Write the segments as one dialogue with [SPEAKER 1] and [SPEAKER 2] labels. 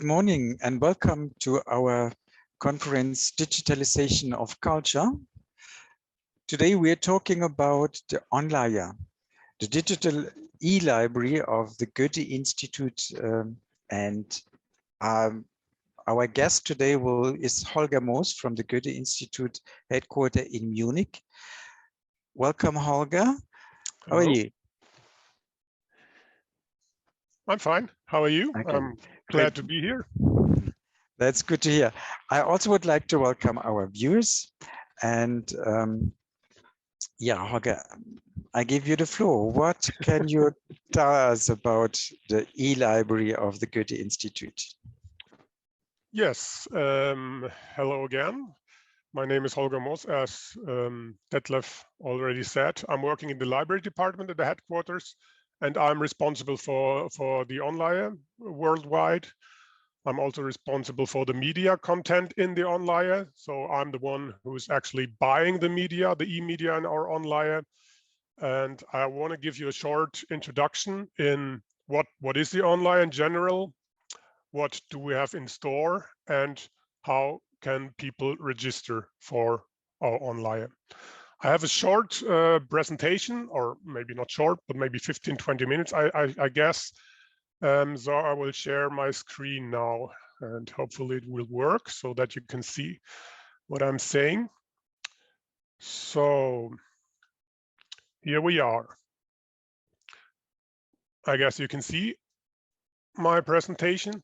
[SPEAKER 1] Good morning and welcome to our conference, Digitalization of Culture. Today we are talking about the Onleihe, the digital e-library of the Goethe-Institut, and our guest today is Holger Moss from the Goethe-Institut headquarters in Munich. Welcome, Holger. How are you?
[SPEAKER 2] I'm fine. How are you?
[SPEAKER 1] Okay.
[SPEAKER 2] I'm glad to be here.
[SPEAKER 1] That's good to hear. I also would like to welcome our viewers. And yeah, Holger, I give you the floor. What can you tell us about the e-library of the Goethe-Institut?
[SPEAKER 2] Yes, hello again. My name is Holger Moss, as Detlef already said. I'm working in the library department at the headquarters, and I'm responsible for the Onleihe worldwide. I'm also responsible for the media content in the Onleihe. So I'm the one who's actually buying the media, the e-media in our Onleihe. And I want to give you a short introduction in what is the Onleihe in general, what do we have in store, and how can people register for our Onleihe. I have a short presentation, or maybe not short, but maybe 15-20 minutes, I guess. So I will share my screen now, and hopefully it will work so that you can see what I'm saying. So here we are. I guess you can see my presentation.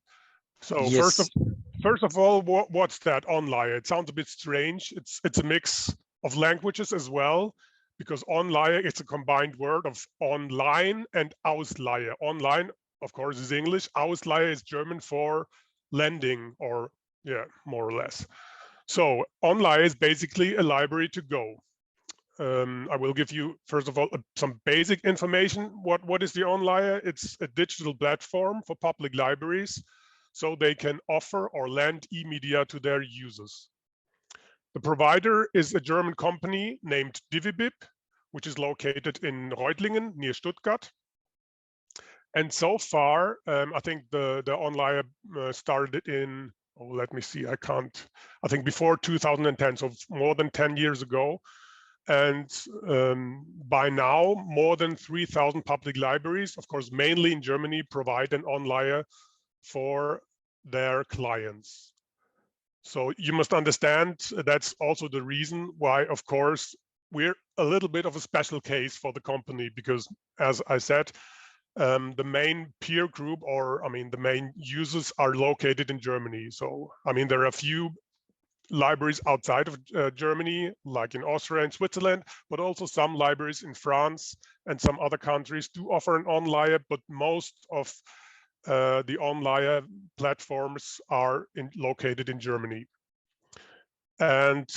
[SPEAKER 2] So
[SPEAKER 1] yes.
[SPEAKER 2] First of all, what's that Onleihe? It sounds a bit strange. It's a mix of languages as well, because Onleihe is a combined word of online and Ausleihe. Online, of course, is English. Ausleihe is German for lending, or yeah, more or less. So Onleihe is basically a library to go. I will give you, first of all, some basic information. What is the Onleihe? It's a digital platform for public libraries, so they can offer or lend e-media to their users. The provider is a German company named DigiCul, which is located in Reutlingen near Stuttgart. And so far, I think the Onleihe started in, let me see, I think before 2010, so more than 10 years ago. And by now, more than 3,000 public libraries, of course, mainly in Germany, provide an Onleihe for their clients. So you must understand that's also the reason why, of course, we're a little bit of a special case for the company, because as I said, the main peer group, or I mean, the main users are located in Germany. So, I mean, there are a few libraries outside of Germany, like in Austria and Switzerland, but also some libraries in France and some other countries do offer an Onleihe, but most of the Onleihe platforms are located in Germany. And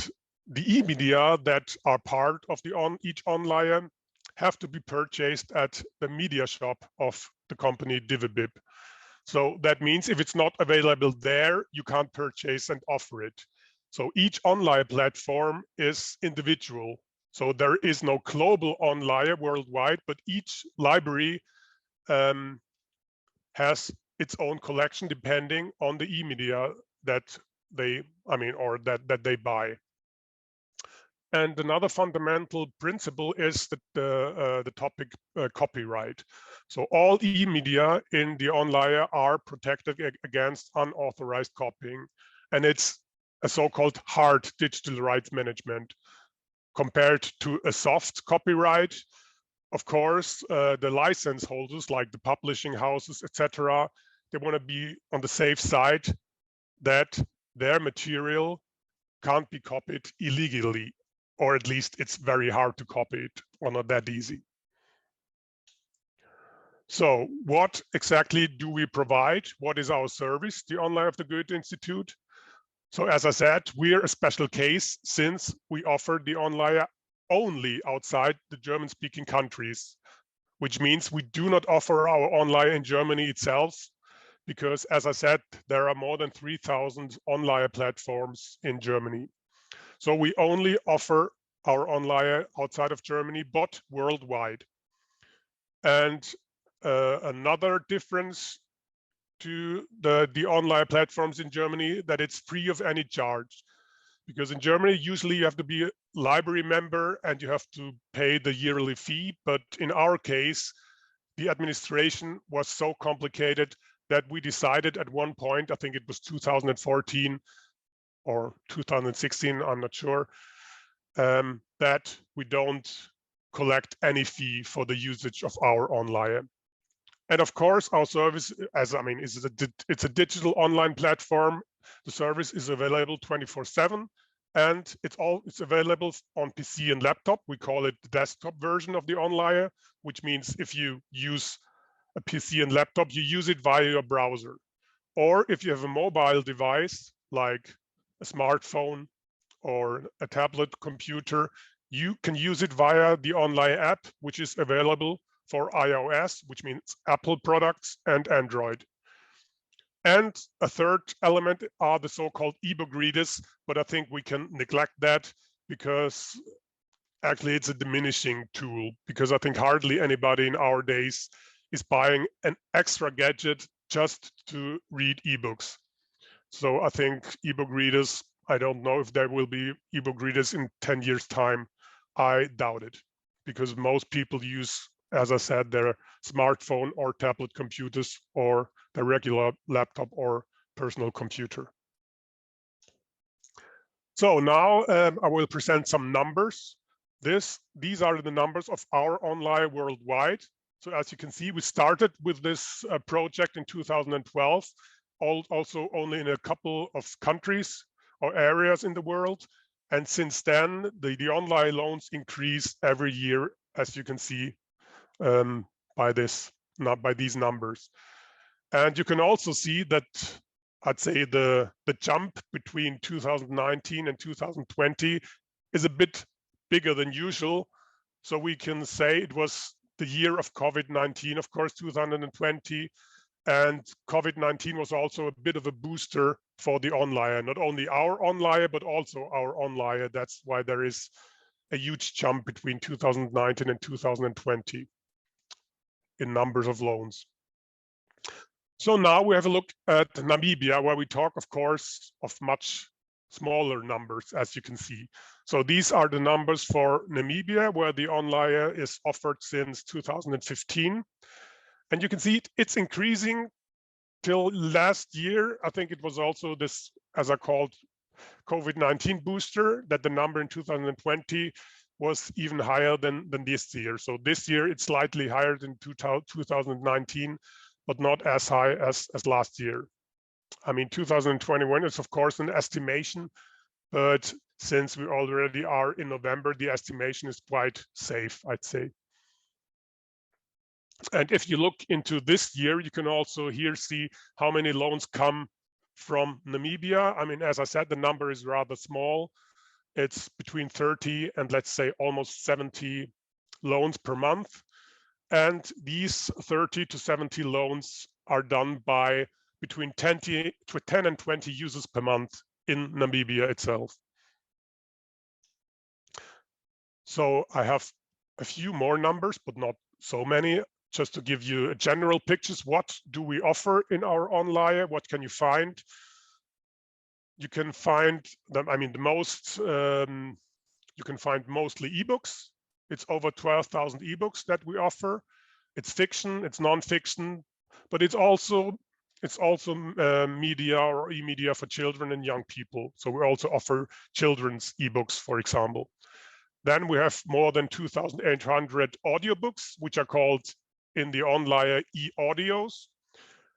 [SPEAKER 2] the e-media that are part of each Onleihe have to be purchased at the media shop of the company DigiCul. So that means if it's not available there, you can't purchase and offer it. So each Onleihe platform is individual. So there is no global Onleihe worldwide, but each library has its own collection depending on the e-media that they, that they buy. And another fundamental principle is that the topic copyright. So all e-media in the Onleihe are protected against unauthorized copying, and it's a so-called hard digital rights management compared to a soft copyright. Of course, the license holders, like the publishing houses, etc., they want to be on the safe side that their material can't be copied illegally, or at least it's very hard to copy it, or not that easy. So what exactly do we provide? What is our service, the Onleihe of the Goethe-Institut? So as I said, we're a special case since we offer the Onleihe only outside the German-speaking countries, which means we do not offer our Onleihe in Germany itself, because as I said, there are more than 3,000 Onleihe platforms in Germany. So we only offer our Onleihe outside of Germany, but worldwide. And another difference to the online platforms in Germany that it's free of any charge. Because in Germany, usually you have to be a library member and you have to pay the yearly fee. But in our case, the administration was so complicated that we decided at one point, I think it was 2014 or 2016, I'm not sure, that we don't collect any fee for the usage of our Onleihe. And of course, our service, it's a digital online platform. The service is available 24/7, and it's available on PC and laptop. We call it the desktop version of the Onleihe, which means if you use a PC and laptop, you use it via your browser. Or if you have a mobile device like a smartphone or a tablet computer, you can use it via the Onleihe app, which is available for iOS, which means Apple products, and Android. And a third element are the so-called ebook readers, but I think we can neglect that because actually it's a diminishing tool, because I think hardly anybody in our days is buying an extra gadget just to read ebooks. So I think ebook readers, I don't know if there will be ebook readers in 10 years' time. I doubt it, because most people use, as I said, their smartphone or tablet computers or their regular laptop or personal computer. So now I will present some numbers. These are the numbers of our Onleihe worldwide. So as you can see, we started with this project in 2012, also only in a couple of countries or areas in the world. And since then, the Onleihe loans increase every year, as you can see by these numbers. And you can also see that I'd say the jump between 2019 and 2020 is a bit bigger than usual. So we can say it was the year of COVID-19, of course, 2020. And COVID-19 was also a bit of a booster for the Onleihe, not only our Onleihe, but also our Onleihe. That's why there is a huge jump between 2019 and 2020 in numbers of loans. So now we have a look at Namibia, where we talk, of course, of much smaller numbers, as you can see. So these are the numbers for Namibia, where the Onleihe is offered since 2015. And you can see it's increasing till last year. I think it was also this, as I called, COVID-19 booster, that the number in 2020 was even higher than this year. So this year it's slightly higher than 2019, but not as high as last year. I mean, 2021 is of course an estimation, but since we already are in November, the estimation is quite safe, I'd say. And if you look into this year, you can also here see how many loans come from Namibia. I mean, as I said, the number is rather small. It's between 30 and let's say almost 70 loans per month. And these 30 to 70 loans are done by between 10 and 20 users per month in Namibia itself. So I have a few more numbers, but not so many, just to give you a general pictures. What do we offer in our Onleihe? What can you find? You can find them, I mean, you can find mostly ebooks. It's over 12,000 ebooks that we offer. It's fiction, it's non-fiction, but it's also media or e-media for children and young people. So we also offer children's ebooks, for example. Then we have more than 2,800 audiobooks, which are called in the Onleihe e-audios.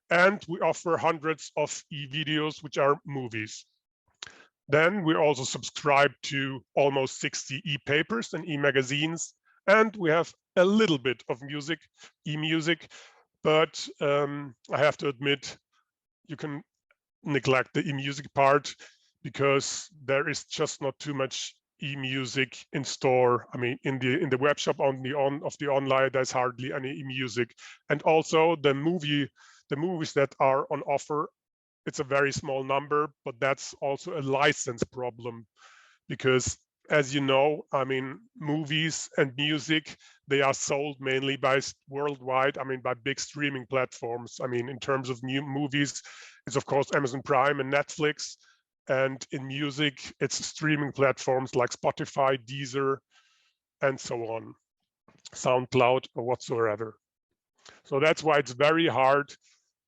[SPEAKER 2] And we offer hundreds of e-videos, which are movies. Then we also subscribe to almost 60 e-papers and e-magazines. And we have a little bit of music, e-music, but I have to admit, you can neglect the e-music part because there is just not too much e-music in store. I mean, in the web shop of the Onleihe, there's hardly any e-music. And also the movies that are on offer, it's a very small number, but that's also a license problem because as you know, I mean, movies and music, they are sold mainly by worldwide, I mean, by big streaming platforms. I mean, in terms of new movies, it's of course Amazon Prime and Netflix. And in music, it's streaming platforms like Spotify, Deezer, and so on, SoundCloud or whatsoever. So that's why it's very hard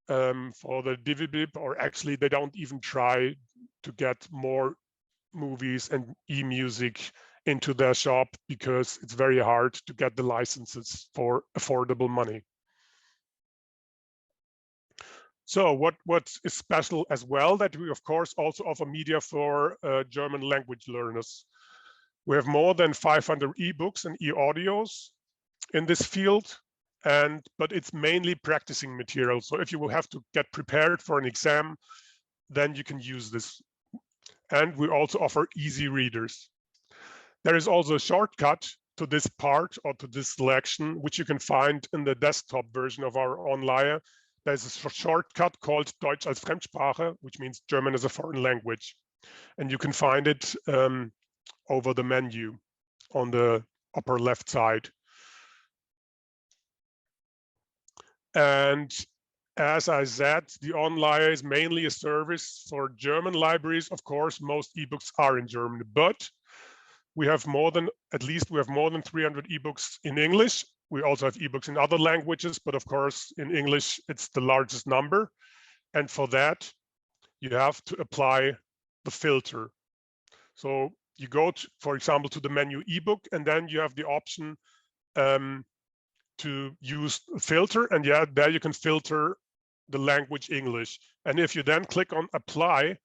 [SPEAKER 2] for the DigiBib, or actually they don't even try to get more movies and e-music into their shop, because it's very hard to get the licenses for affordable money. So what is special as well, that we of course also offer media for German language learners. We have more than 500 ebooks and e-audios in this field, but it's mainly practicing material. So if you will have to get prepared for an exam, then you can use this. And we also offer easy readers. There is also a shortcut to this part, or to this selection, which you can find in the desktop version of our Onleihe. There's a shortcut called Deutsch als Fremdsprache, which means German as a foreign language. And you can find it over the menu on the upper left side. And as I said, the Onleihe is mainly a service for German libraries. Of course, most ebooks are in German, but we have at least 300 ebooks in English. We also have ebooks in other languages, but of course, in English, it's the largest number. And for that, you have to apply the filter. So you go, for example, to the menu ebook, and then you have the option to use filter, and yeah, there you can filter the language English. And if you then click on apply,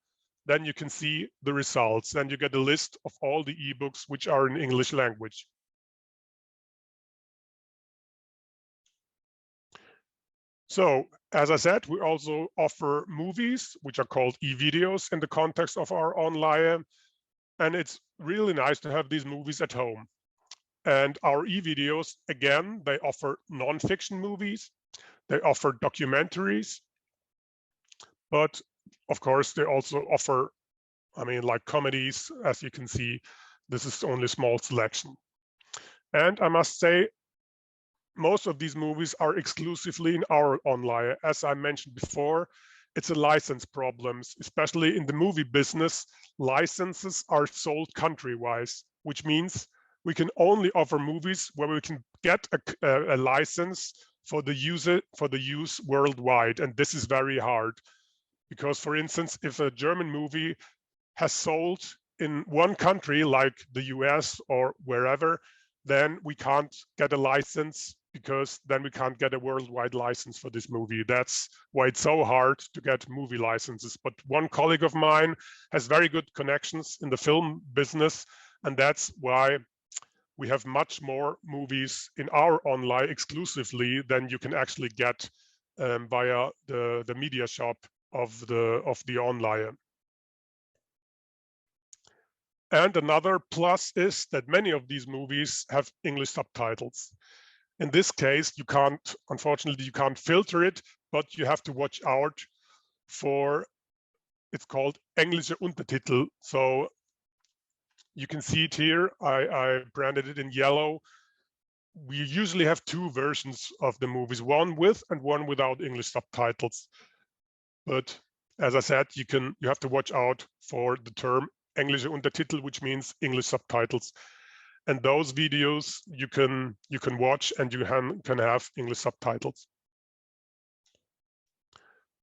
[SPEAKER 2] then you can see the results, and you get a list of all the ebooks which are in English language. So as I said, we also offer movies, which are called e-videos in the context of our Onleihe. And it's really nice to have these movies at home. And our e-videos, again, they offer non-fiction movies, they offer documentaries, but of course, they also offer, I mean, like comedies. As you can see, this is only a small selection. And I must say, most of these movies are exclusively in our Onleihe. As I mentioned before, it's a license problem, especially in the movie business. Licenses are sold country-wise, which means we can only offer movies where we can get a license for the use worldwide. And this is very hard, because, for instance, if a German movie has sold in one country, like the US or wherever, then we can't get a license, because then we can't get a worldwide license for this movie. That's why it's so hard to get movie licenses. But one colleague of mine has very good connections in the film business, and that's why we have much more movies in our Onleihe exclusively than you can actually get via the media shop of the Onleihe. And another plus is that many of these movies have English subtitles. In this case, unfortunately, you can't filter it, but you have to watch out for, it's called Englische Untertitel. So you can see it here. I branded it in yellow. We usually have two versions of the movies, one with and one without English subtitles. But as I said, you have to watch out for the term Englische Untertitel, which means English subtitles. And those videos you can watch, and you can have English subtitles.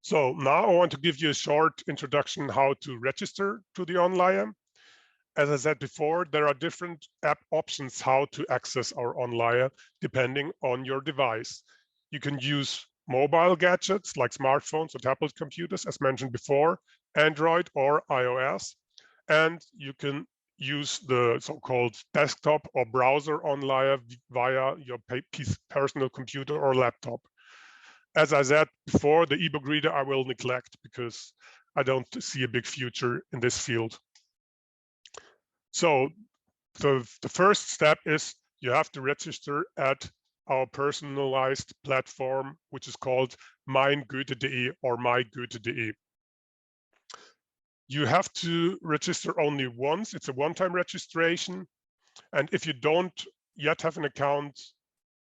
[SPEAKER 2] So now I want to give you a short introduction how to register to the Onleihe. As I said before, there are different app options how to access our Onleihe depending on your device. You can use mobile gadgets like smartphones or tablet computers, as mentioned before, Android or iOS, and you can use the so-called desktop or browser Onleihe via your personal computer or laptop. As I said before, the ebook reader I will neglect, because I don't see a big future in this field. So the first step is you have to register at our personalized platform, which is called meingoethe.de or mygoethe.de. You have to register only once. It's a one-time registration. And if you don't yet have an account,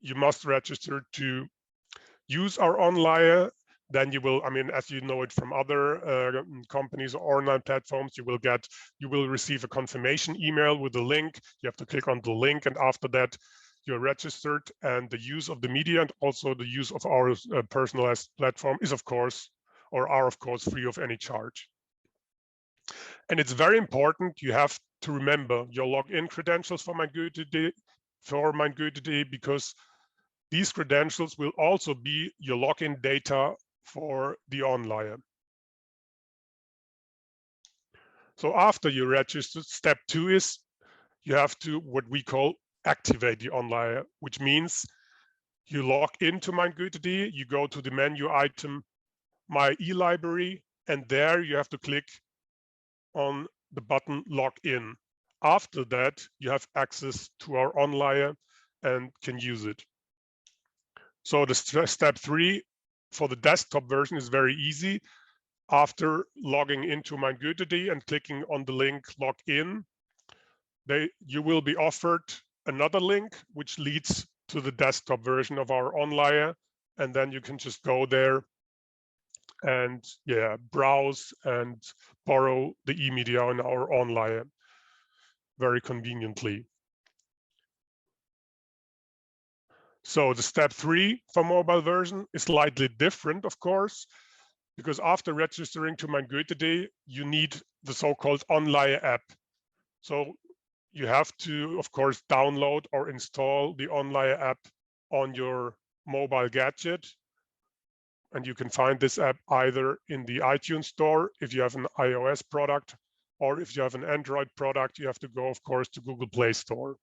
[SPEAKER 2] you must register to use our Onleihe. Then you will, I mean, as you know it from other companies or online platforms, you will receive a confirmation email with a link. You have to click on the link, and after that, you're registered. And the use of the media and also the use of our personalized platform is, of course, free of any charge. And it's very important, you have to remember your login credentials for Goethe-Institut, because these credentials will also be your login data for the Onleihe. So after you registered, step 2 is you have to what we call activate the Onleihe, which means you log into Goethe-Institut, you go to the menu item My eLibrary, and there you have to click on the button log in. After that, you have access to our Onleihe and can use it. So the step 3 for the desktop version is very easy. After logging into Goethe-Institut and clicking on the link log in, you will be offered another link which leads to the desktop version of our Onleihe, and then you can just go there and browse and borrow the e-media in our Onleihe very conveniently. So the step 3 for mobile version is slightly different, of course, because after registering to Goethe-Institut, you need the so-called Onleihe app. So you have to, of course, download or install the Onleihe app on your mobile gadget. And you can find this app either in the iTunes store if you have an iOS product, or if you have an Android product, you have to go, of course, to Google Play Store.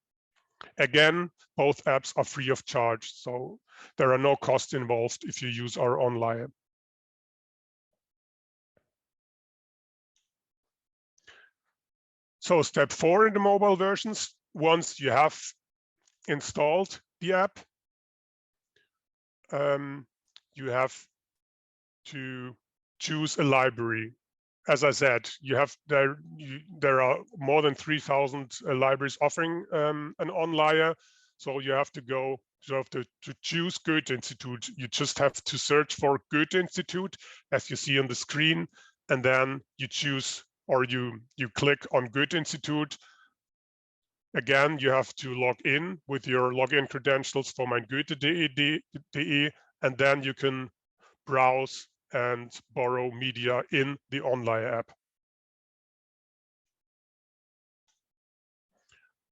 [SPEAKER 2] Again, both apps are free of charge, so there are no costs involved if you use our Onleihe. So step 4 in the mobile versions, once you have installed the app, you have to choose a library. As I said, there are more than 3,000 libraries offering an Onleihe, so you have to choose Goethe-Institut. You just have to search for Goethe-Institut, as you see on the screen, and then you choose, or you click on Goethe-Institut. Again, you have to log in with your login credentials for Goethe.de, and then you can browse and borrow media in the Onleihe app.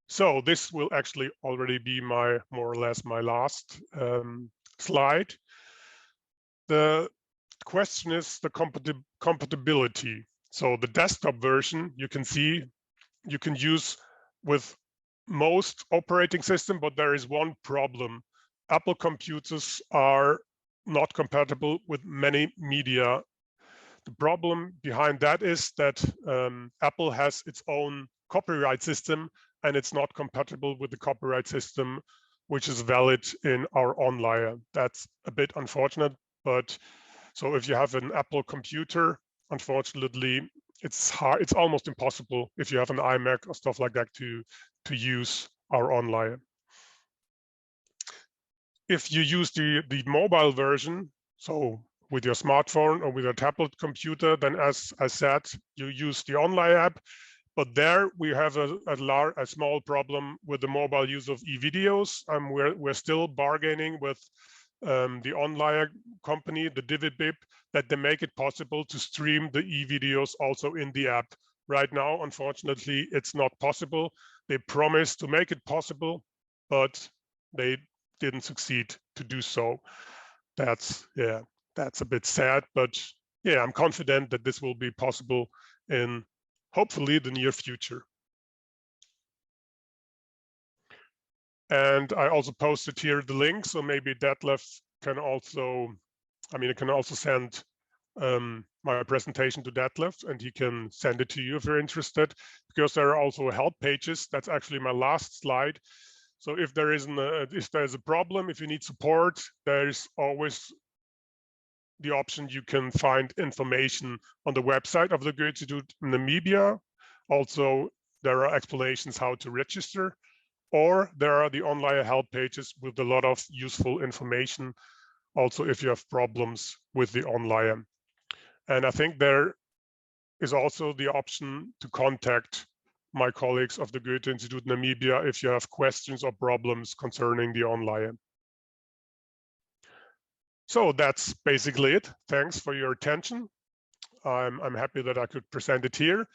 [SPEAKER 2] So this will actually already be more or less my last slide. The question is the compatibility. So the desktop version, you can see, you can use with most operating system, but there is one problem. Apple computers are not compatible with many media. The problem behind that is that Apple has its own copyright system, and it's not compatible with the copyright system which is valid in our Onleihe. That's a bit unfortunate, but so if you have an Apple computer, unfortunately, it's hard. It's almost impossible if you have an iMac or stuff like that to use our Onleihe. If you use the mobile version, so with your smartphone or with your tablet computer, then as I said, you use the Onleihe app. But there we have a small problem with the mobile use of e-videos. We're still bargaining with the Onleihe company, the DigiCul, that they make it possible to stream the e-videos also in the app. Right now, unfortunately, it's not possible. They promised to make it possible, but they didn't succeed to do so. That's a bit sad, but yeah, I'm confident that this will be possible in hopefully the near future. And I also posted here the link, so maybe Detlef can also, I can also send my presentation to Detlef, and he can send it to you if you're interested, because there are also help pages. That's actually my last slide. So if there is a problem, if you need support, there's always the option you can find information on the website of the Goethe-Institut Namibia. Also, there are explanations how to register, or there are the Onleihe help pages with a lot of useful information. Also, if you have problems with the Onleihe. And I think there is also the option to contact my colleagues of the Goethe-Institut Namibia if you have questions or problems concerning the Onleihe. So that's basically it. Thanks for your attention. I'm happy that I could present it here.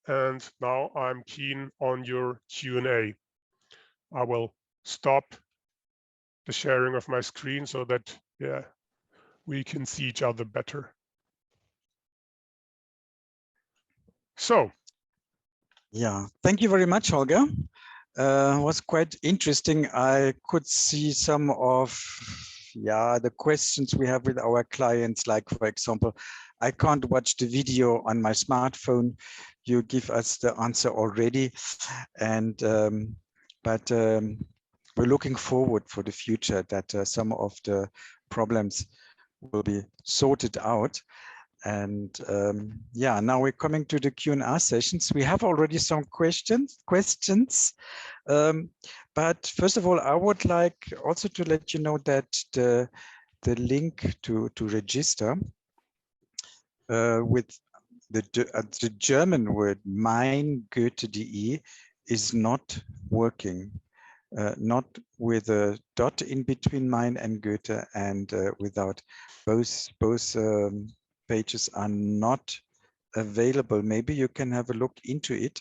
[SPEAKER 2] And now I'm keen on your Q&A. I will stop the sharing of my screen so that, yeah, we can see each other better. So.
[SPEAKER 1] Yeah, thank you very much, Holger. It was quite interesting. I could see some of the questions we have with our clients, like, for example, I can't watch the video on my smartphone. You give us the answer already. And but we're looking forward for the future that some of the problems will be sorted out. And yeah, now we're coming to the Q&A sessions. We have already some questions. But first of all, I would like also to let you know that the link to register with the German word mein-Goethe.de is not working. Not with a dot in between mine and Goethe, and without both pages are not available. Maybe you can have a look into it,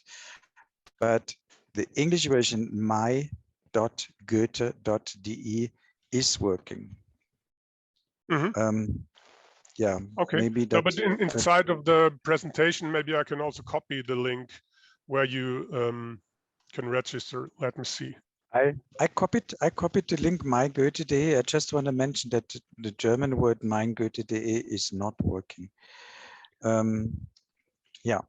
[SPEAKER 1] but the English version my.goethe.de is working. Yeah,
[SPEAKER 2] okay.
[SPEAKER 1] Maybe that.
[SPEAKER 2] No, but inside of the presentation, maybe I can also copy the link where you can register. Let me see.
[SPEAKER 1] I copied the link mein-Goethe.de. I just want to mention that the German word mein-Goethe.de is not working. Yeah.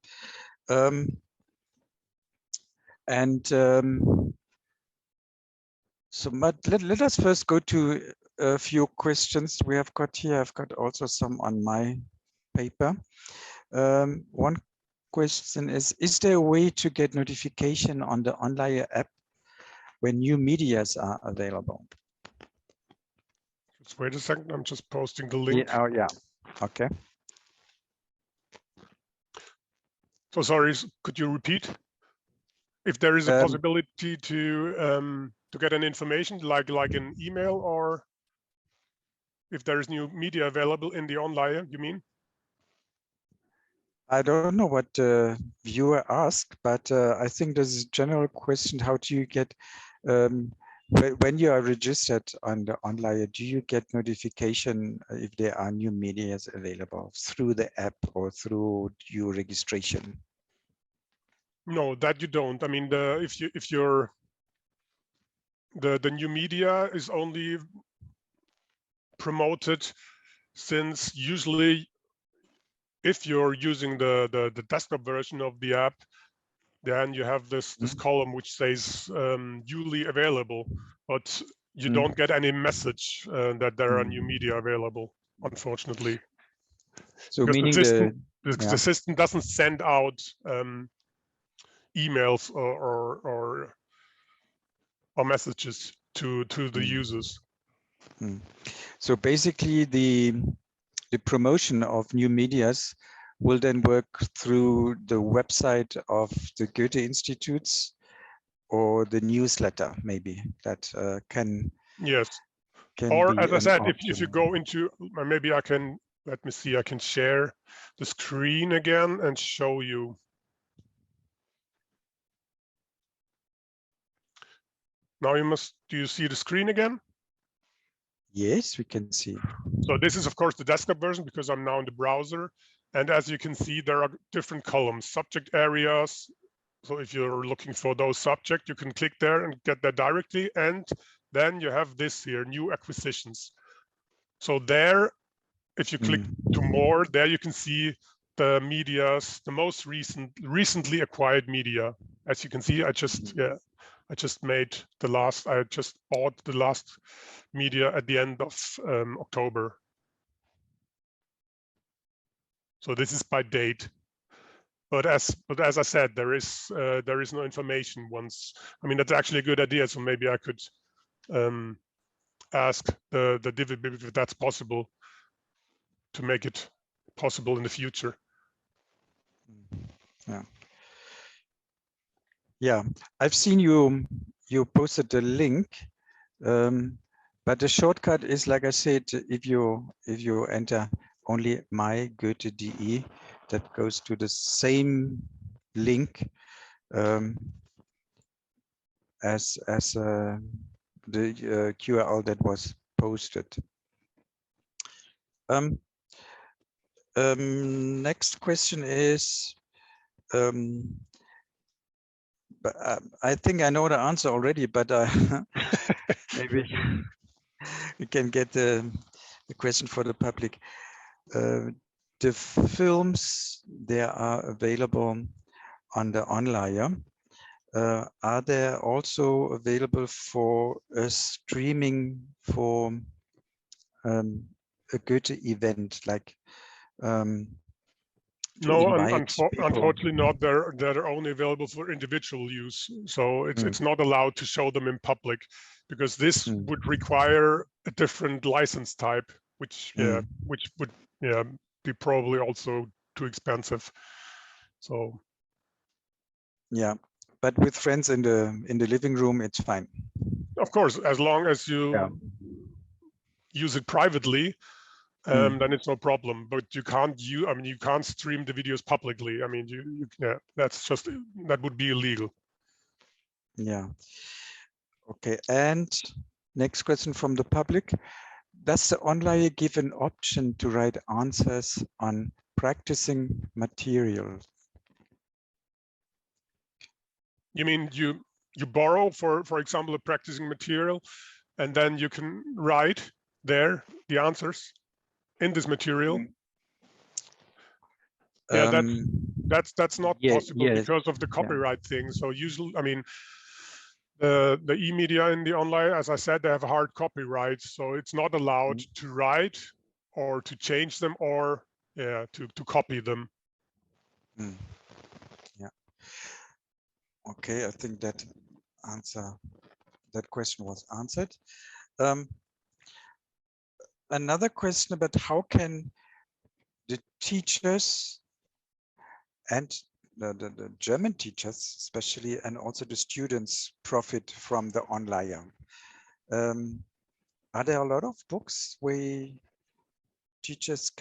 [SPEAKER 1] So but let us first go to a few questions we have got here. I've got also some on my paper. One question is there a way to get notification on the Onleihe app when new medias are available?
[SPEAKER 2] Just wait a second, I'm just posting the link.
[SPEAKER 1] Yeah, oh, yeah. Okay.
[SPEAKER 2] So sorry, could you repeat? If there is a possibility to get an information like an email, or if there is new media available in the Onleihe, you mean?
[SPEAKER 1] I don't know what the viewer asked, but I think there's a general question: how do you get when you are registered on the Onleihe? Do you get notification if there are new medias available through the app or through your registration?
[SPEAKER 2] No, that you don't. I mean, the new media is only promoted since usually if you're using the desktop version of the app, then you have this column which says newly available, but you don't get any message that there are new media available, unfortunately.
[SPEAKER 1] So
[SPEAKER 2] because
[SPEAKER 1] meaning
[SPEAKER 2] the system doesn't send out emails or messages to the users.
[SPEAKER 1] So basically the promotion of new medias will then work through the website of the Goethe-Instituts or the newsletter, maybe that can.
[SPEAKER 2] Yes.
[SPEAKER 1] Can
[SPEAKER 2] or
[SPEAKER 1] be
[SPEAKER 2] as I said,
[SPEAKER 1] option.
[SPEAKER 2] if you go into, maybe I can, let me see, I can share the screen again and show you. Now do you see the screen again?
[SPEAKER 1] Yes, we can see.
[SPEAKER 2] So this is of course the desktop version because I'm now in the browser. And as you can see, there are different columns, subject areas. So if you're looking for those subjects, you can click there and get that directly. And then you have this here, new acquisitions. So there, if you click to more, there you can see the medias, the most recently acquired media. As you can see, I just bought the last media at the end of October. So this is by date. But as I said, there is no information once. I mean, that's actually a good idea. So maybe I could ask the DiviBib if that's possible, to make it possible in the future.
[SPEAKER 1] Yeah, I've seen you posted the link, but the shortcut is, like I said, if you enter only my Goethe.de, that goes to the same link as the URL that was posted. Next question is, but I think I know the answer already, but maybe we can get the question for the public. The films, they are available on the Onleihe. Are they also available for a streaming for a Goethe event, like
[SPEAKER 2] no, unfortunately not. They're only available for individual use. So it's not allowed to show them in public, because this would require a different license type, which would be probably also too expensive. So
[SPEAKER 1] yeah, but with friends in the living room, it's fine.
[SPEAKER 2] Of course, as long as you use it privately, then it's no problem. But you can't you can't stream the videos publicly. I mean, that would be illegal.
[SPEAKER 1] Yeah. Okay. And next question from the public: does the Onleihe give an option to write answers on practicing material?
[SPEAKER 2] You mean you borrow, for example, a practicing material, and then you can write there the answers in this material? Yeah, that's not possible because of the copyright thing. So usually, I mean, the e-media in the Onleihe, as I said, they have a hard copyright, so it's not allowed to write or to change them or to copy them.
[SPEAKER 1] Yeah. Okay, I think that question was answered. Another question about how can the teachers and the German teachers especially, and also the students, profit from the Onleihe? Are there a lot of books where teachers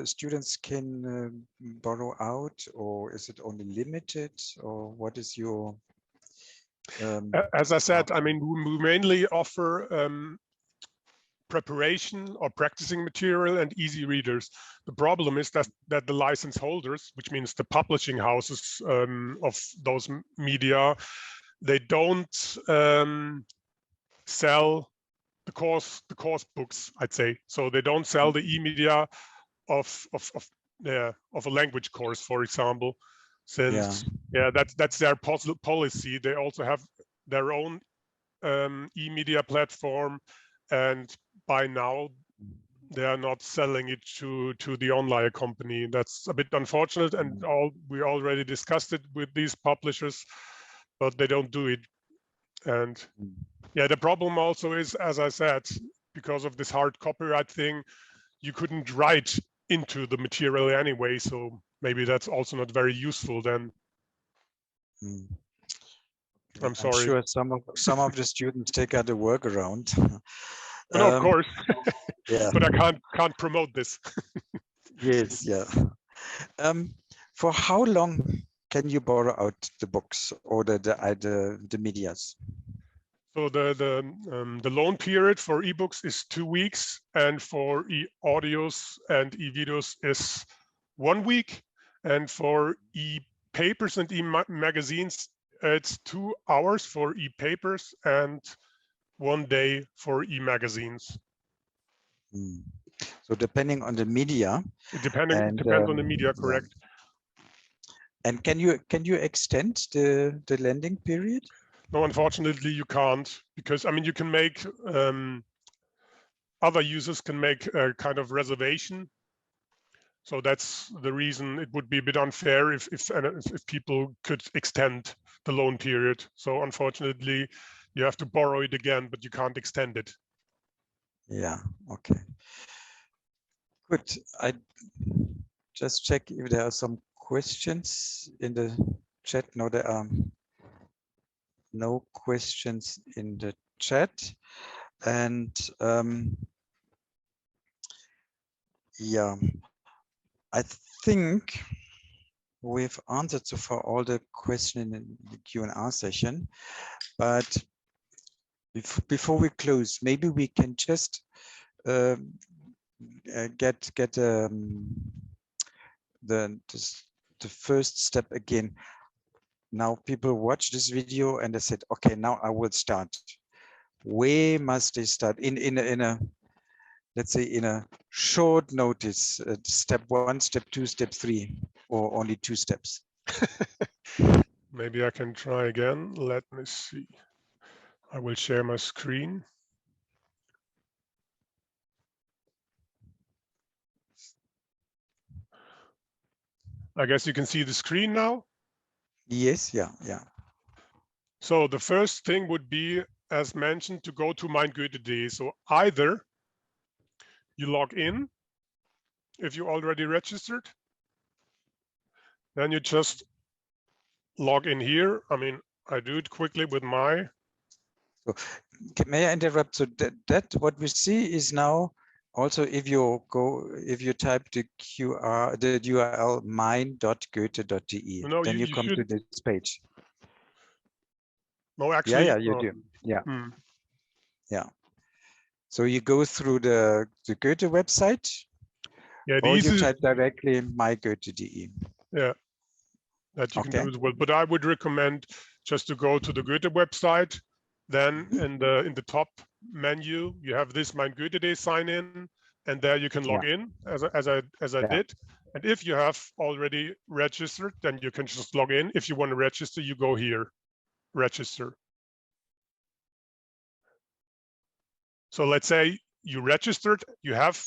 [SPEAKER 1] students can borrow out, or is it only limited, or what is your
[SPEAKER 2] as I said, I mean, we mainly offer preparation or practicing material and easy readers. The problem is that the license holders, which means the publishing houses of those media, they don't sell the course books, I'd say. So they don't sell the e-media of a language course, for example, since that's their policy. They also have their own e-media platform, and by now they are not selling it to the Onleihe company. That's a bit unfortunate, and we already discussed it with these publishers, but they don't do it. And yeah, the problem also is, as I said, because of this hard copyright thing, you couldn't write into the material anyway, so maybe that's also not very useful then. I'm sorry.
[SPEAKER 1] I'm sure some of the students take out the workaround.
[SPEAKER 2] No, of course.
[SPEAKER 1] Yeah.
[SPEAKER 2] But I can't promote this.
[SPEAKER 1] Yes, yeah. For how long can you borrow out the books or the medias?
[SPEAKER 2] So the loan period for ebooks is 2 weeks, and for e-audios and e-videos is 1 week, and for e-papers and e-magazines it's 2 hours for e-papers and 1 day for e-magazines.
[SPEAKER 1] So depending on the media.
[SPEAKER 2] It depends on the media, correct?
[SPEAKER 1] Yeah. And can you extend the lending period?
[SPEAKER 2] No, unfortunately you can't, because I mean you can make other users can make a kind of reservation, So that's the reason it would be a bit unfair if people could extend the loan period. So unfortunately, you have to borrow it again, but you can't extend it.
[SPEAKER 1] Yeah, okay. Good. I just check if there are some questions in the chat. No, there are no questions in the chat. And yeah, I think we've answered so far all the questions in the Q&A session, but before we close, maybe we can just get the first step again. Now people watch this video and they said, okay, now I will start. Where must they start? In a let's say in a short notice, step 1, step 2, step 3, or only 2 steps?
[SPEAKER 2] Maybe I can try again. Let me see. I will share my screen. I guess you can see the screen now.
[SPEAKER 1] Yes, yeah.
[SPEAKER 2] So the first thing would be, as mentioned, to go to Mein Goethe.de. So either you log in if you already registered, then you just log in here. I mean, I do it quickly with my.
[SPEAKER 1] So may I interrupt? So that what we see is now also if you type the URL mein.goethe.de,
[SPEAKER 2] No,
[SPEAKER 1] then you
[SPEAKER 2] you
[SPEAKER 1] come
[SPEAKER 2] should.
[SPEAKER 1] to this page.
[SPEAKER 2] No, actually.
[SPEAKER 1] Yeah, you do. Yeah. Yeah. So you go through the Goethe website,
[SPEAKER 2] Yeah,
[SPEAKER 1] or you type directly mygoethe.de.
[SPEAKER 2] Yeah, that you can do as well. But I would recommend just to go to the Goethe website. Then in the top menu, you have this Mein Goethe.de sign in, and there you can log in as I did. And if you have already registered, then you can just log in. If you want to register, you go here, register. So let's say you registered, you have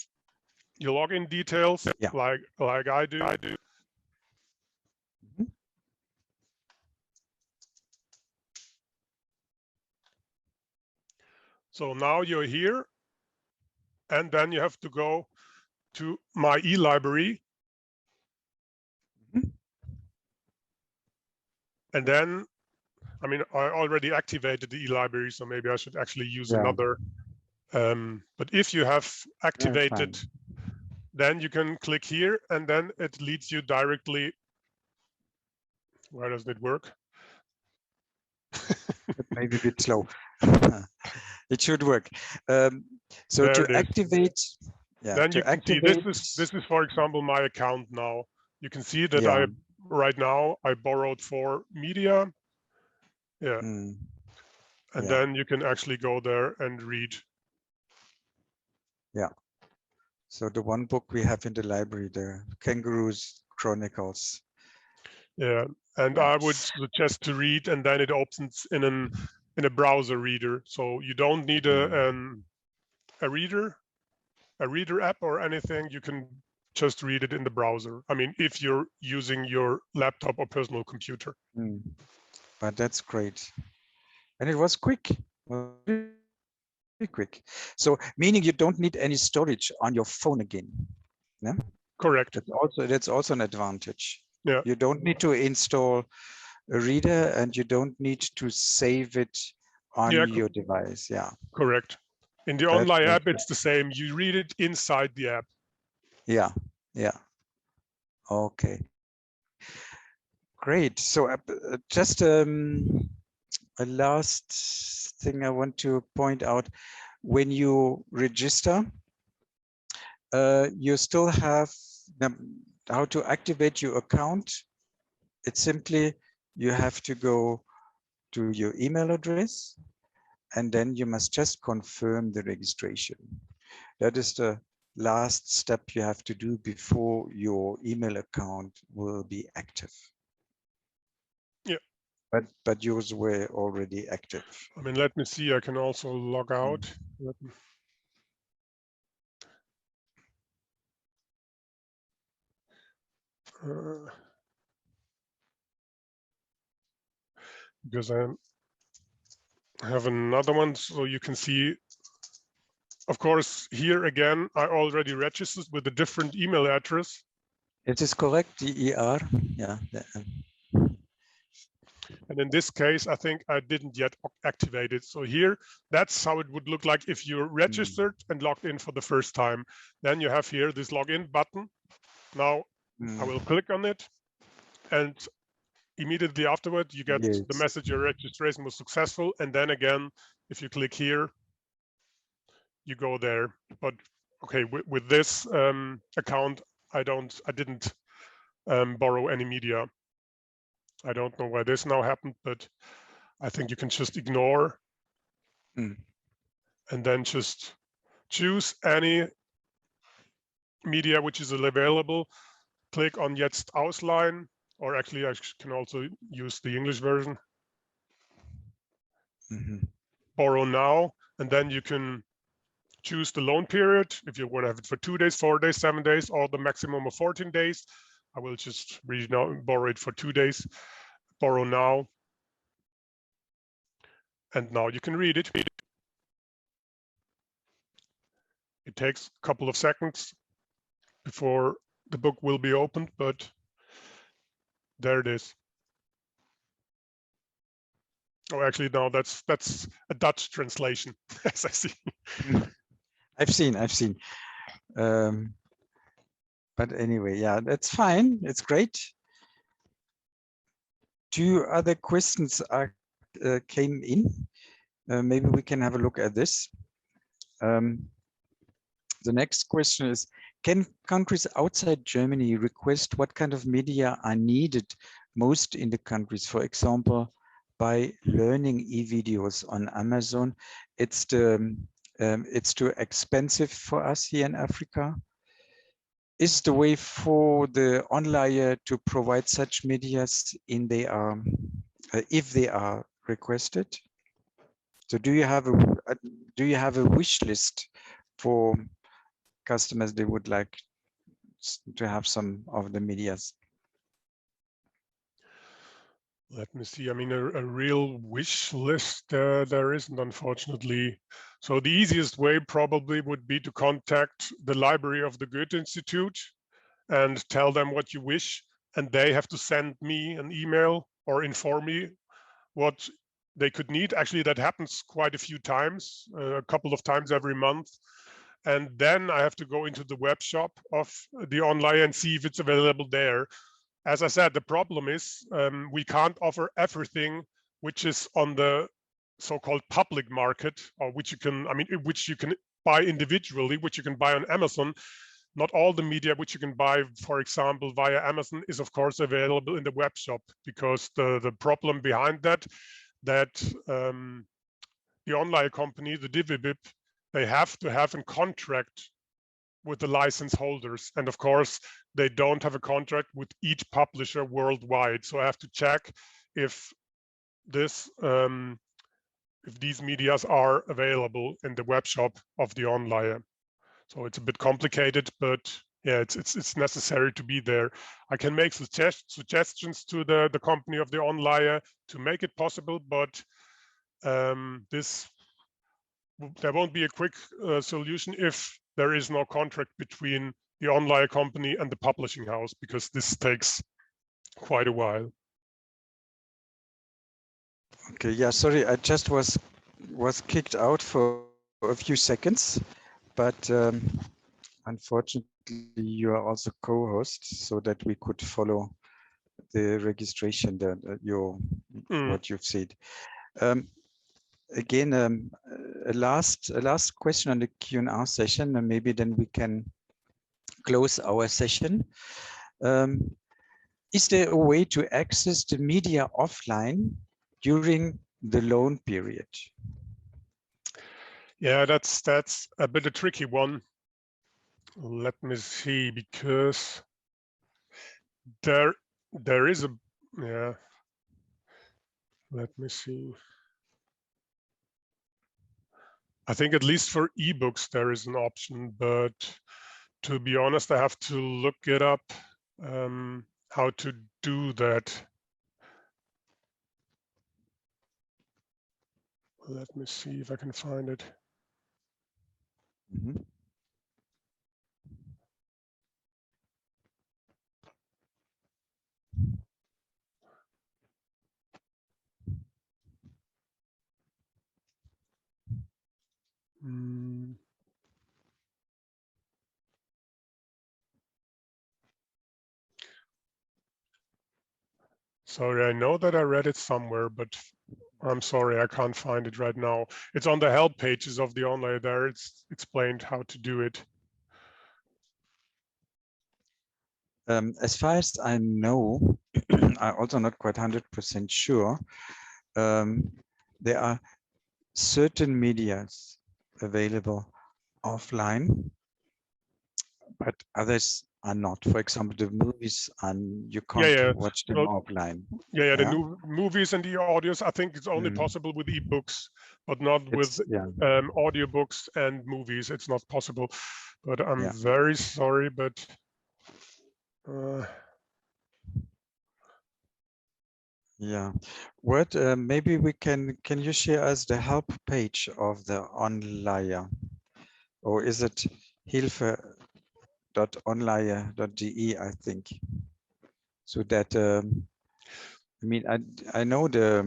[SPEAKER 2] your login details, like I do. So now you're here, and then you have to go to my e-library. And then, I mean, I already activated the e-library, so maybe I should actually use another. But if you have activated, then you can click here, and then it leads you directly. Where does it work?
[SPEAKER 1] Maybe a bit slow. It should work. So
[SPEAKER 2] there
[SPEAKER 1] to activate,
[SPEAKER 2] then you can see this is, for example, my account now. You can see that right now I borrowed for media. Yeah. And then you can actually go there and read.
[SPEAKER 1] Yeah. So the one book we have in the library, the Kangaroos Chronicles.
[SPEAKER 2] Yeah, and I would suggest to read, and then it opens in a browser reader. So you don't need a reader app or anything. You can just read it in the browser. I mean, if you're using your laptop or personal computer.
[SPEAKER 1] But that's great, and it was quick. Quick. So meaning you don't need any storage on your phone again. Yeah?
[SPEAKER 2] Correct.
[SPEAKER 1] That's also an advantage.
[SPEAKER 2] Yeah.
[SPEAKER 1] You don't need to install a reader, and you don't need to save it on your device. Yeah.
[SPEAKER 2] Correct. In the Onleihe app, it's the same. You read it inside the app.
[SPEAKER 1] Yeah. Yeah. Okay. Great. So just a last thing I want to point out: when you register, you still have how to activate your account. It's simply you have to go to your email address, and then you must just confirm the registration. That is the last step you have to do before your email account will be active.
[SPEAKER 2] Yeah.
[SPEAKER 1] But yours were already active.
[SPEAKER 2] I mean, let me see. I can also log out. Because I have another one, so you can see, of course, here again, I already registered with a different email address.
[SPEAKER 1] It is correct, DER, yeah.
[SPEAKER 2] And in this case, I think I didn't yet activate it. So here, that's how it would look like if you're registered and logged in for the first time. Then you have here this login button. Now I will click on it, and immediately afterward, you get the message your registration was successful. And then again, if you click here, you go there. But okay, with this account, I didn't borrow any media. I don't know why this now happened, but I think you can just ignore and then just choose any media which is available. Click on Jetzt ausleihen, or actually I can also use the English version. Borrow now, and then you can choose the loan period. If you want to have it for 2 days, 4 days, 7 days, or the maximum of 14 days. I will just borrow it for 2 days. Borrow now. And now you can read it. It takes a couple of seconds before the book will be opened, but there it is. Oh, actually, no, that's a Dutch translation, as I see.
[SPEAKER 1] I've seen. But anyway, yeah, that's fine. It's great. 2 other questions came in. Maybe we can have a look at this. The next question is, can countries outside Germany request what kind of media are needed most in the countries? For example, by learning e-videos on Amazon, it's too expensive for us here in Africa. Is the way for the Onleihe to provide such medias in if they are requested? So do you have a wish list for customers they would like to have some of the medias?
[SPEAKER 2] Let me see. I mean, a real wish list there isn't, unfortunately. So the easiest way probably would be to contact the library of the Goethe-Institut and tell them what you wish, and they have to send me an email or inform me what they could need. Actually, that happens quite a few times, a couple of times every month. And then I have to go into the web shop of the Onleihe and see if it's available there. As I said, the problem is we can't offer everything which is on the so-called public market, or which you can buy individually, which you can buy on Amazon. Not all the media which you can buy, for example, via Amazon is of course available in the web shop, because the problem behind that the Onleihe company, the DigiCul, they have to have a contract with the license holders. And of course, they don't have a contract with each publisher worldwide. So I have to check if these medias are available in the web shop of the Onleihe. So it's a bit complicated, but yeah, it's necessary to be there. I can make suggestions to the company of the Onleihe to make it possible, but there won't be a quick solution if there is no contract between the Onleihe company and the publishing house, because this takes quite a while.
[SPEAKER 1] Okay, yeah, sorry, I just was kicked out for a few seconds, but unfortunately you are also co-host, so that we could follow the registration that what you've said. Again, a last question on the Q&A session, and maybe then we can close our session. Is there a way to access the media offline during the loan period?
[SPEAKER 2] Yeah, that's a bit a tricky one. Let me see, because there is a, yeah. Let me see. I think at least for ebooks there is an option, but to be honest, I have to look it up. how to do that. Let me see if I can find it.
[SPEAKER 1] Mm-hmm.
[SPEAKER 2] Sorry, I know that I read it somewhere, but I'm sorry, I can't find it right now. It's on the help pages of the Onleihe there. It's explained how to do it.
[SPEAKER 1] As far as I know, I'm also not quite 100% sure. There are certain medias available offline, but others are not. For example, the movies, and you can't watch them offline.
[SPEAKER 2] Yeah, the new movies and the audios, I think it's only possible with ebooks, but not with audiobooks and movies. It's not possible. But I'm very sorry, but
[SPEAKER 1] yeah. What maybe we can you share us the help page of the Onleihe, or is it hilfe.onleihe.de, I think, so that I mean, I know there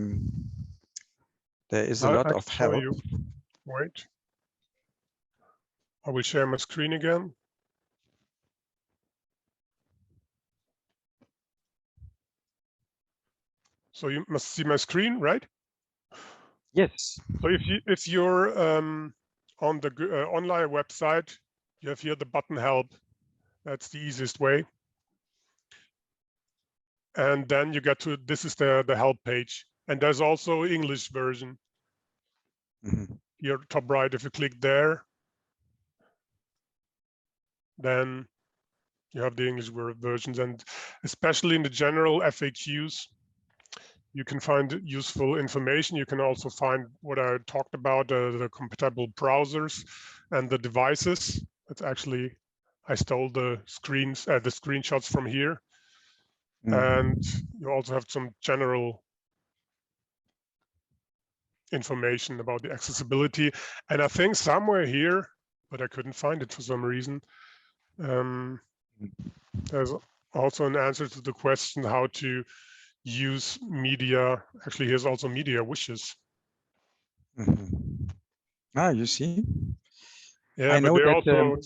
[SPEAKER 1] is a lot
[SPEAKER 2] I
[SPEAKER 1] of
[SPEAKER 2] can show
[SPEAKER 1] help.
[SPEAKER 2] you. Wait, I will share my screen again. So you must see my screen, right?
[SPEAKER 1] Yes.
[SPEAKER 2] So if you're on the Onleihe website, you have here the button help. That's the easiest way. And then you get to, this is the help page. And there's also English version. Here top right, if you click there, then you have the English versions. And especially in the general FAQs, you can find useful information. You can also find what I talked about, the compatible browsers and the devices. It's actually, I stole the screenshots from here. And you also have some general information about the accessibility. And I think somewhere here, but I couldn't find it for some reason, there's also an answer to the question how to use media. Actually, here's also media wishes.
[SPEAKER 1] Ah, you see?
[SPEAKER 2] Yeah,
[SPEAKER 1] I
[SPEAKER 2] but
[SPEAKER 1] know that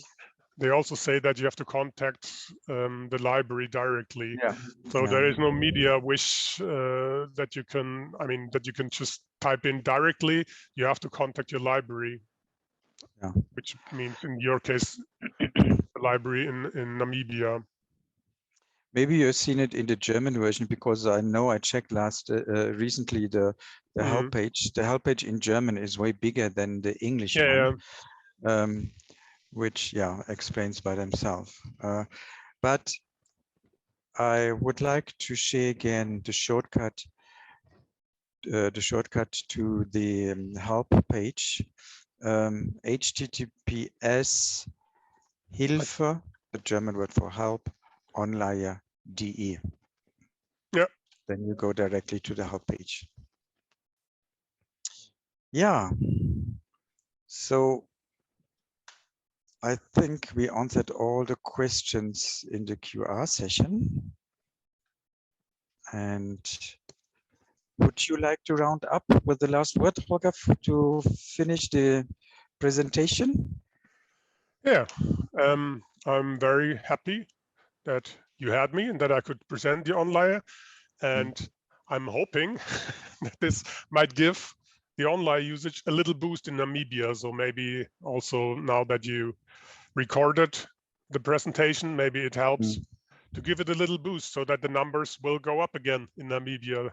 [SPEAKER 2] they also say that you have to contact the library directly. So there is no media wish that you can, that you can just type in directly. You have to contact your library, which means in your case, the library in Namibia.
[SPEAKER 1] Maybe you've seen it in the German version, because I know I checked recently the help page. The help page in German is way bigger than the English one, which explains by themselves. But I would like to share again the shortcut to the help page. HTTPS Hilfe, the German word for help, Onleihe.de.
[SPEAKER 2] Yeah.
[SPEAKER 1] Then you go directly to the help page. Yeah. So I think we answered all the questions in the QR session. And would you like to round up with the last word, Holger, to finish the presentation?
[SPEAKER 2] Yeah, I'm very happy that you had me and that I could present the Onleihe. And I'm hoping that this might give the Onleihe usage a little boost in Namibia. So maybe also now that you recorded the presentation, maybe it helps to give it a little boost so that the numbers will go up again in Namibia.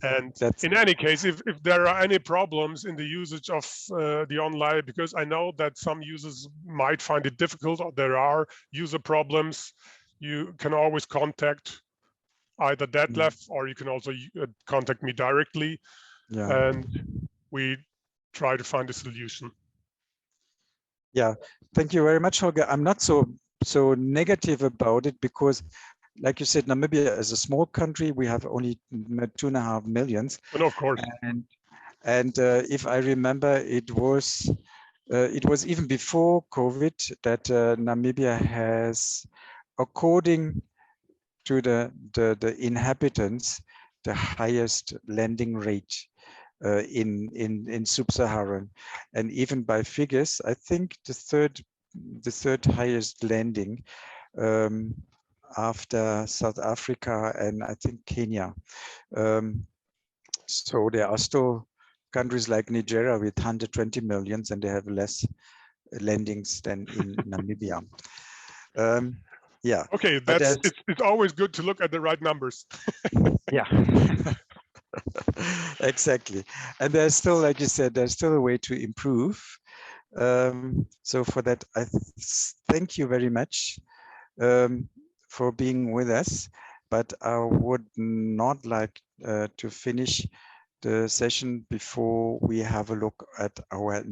[SPEAKER 2] And in any case, if there are any problems in the usage of the Onleihe, because I know that some users might find it difficult, or there are user problems, you can always contact either Detlef or you can also contact me directly. And we try to find a solution. Yeah,
[SPEAKER 1] thank you very much, Holger. I'm not so negative about it, because like you said, Namibia is a small country. We have only 2.5 million.
[SPEAKER 2] And of course.
[SPEAKER 1] And if I remember, it was even before COVID that Namibia has, according to the inhabitants, the highest lending rate in sub-Saharan, and even by figures, I think the third highest lending after South Africa and I think Kenya. So there are still countries like Nigeria with 120 millions, and they have less lendings than in Namibia. Yeah.
[SPEAKER 2] Okay, it's always good to look at the right numbers.
[SPEAKER 1] Yeah. Exactly. And there's still, like you said, there's still a way to improve. So for that, I thank you very much for being with us. But I would not like to finish the session before we have a look at our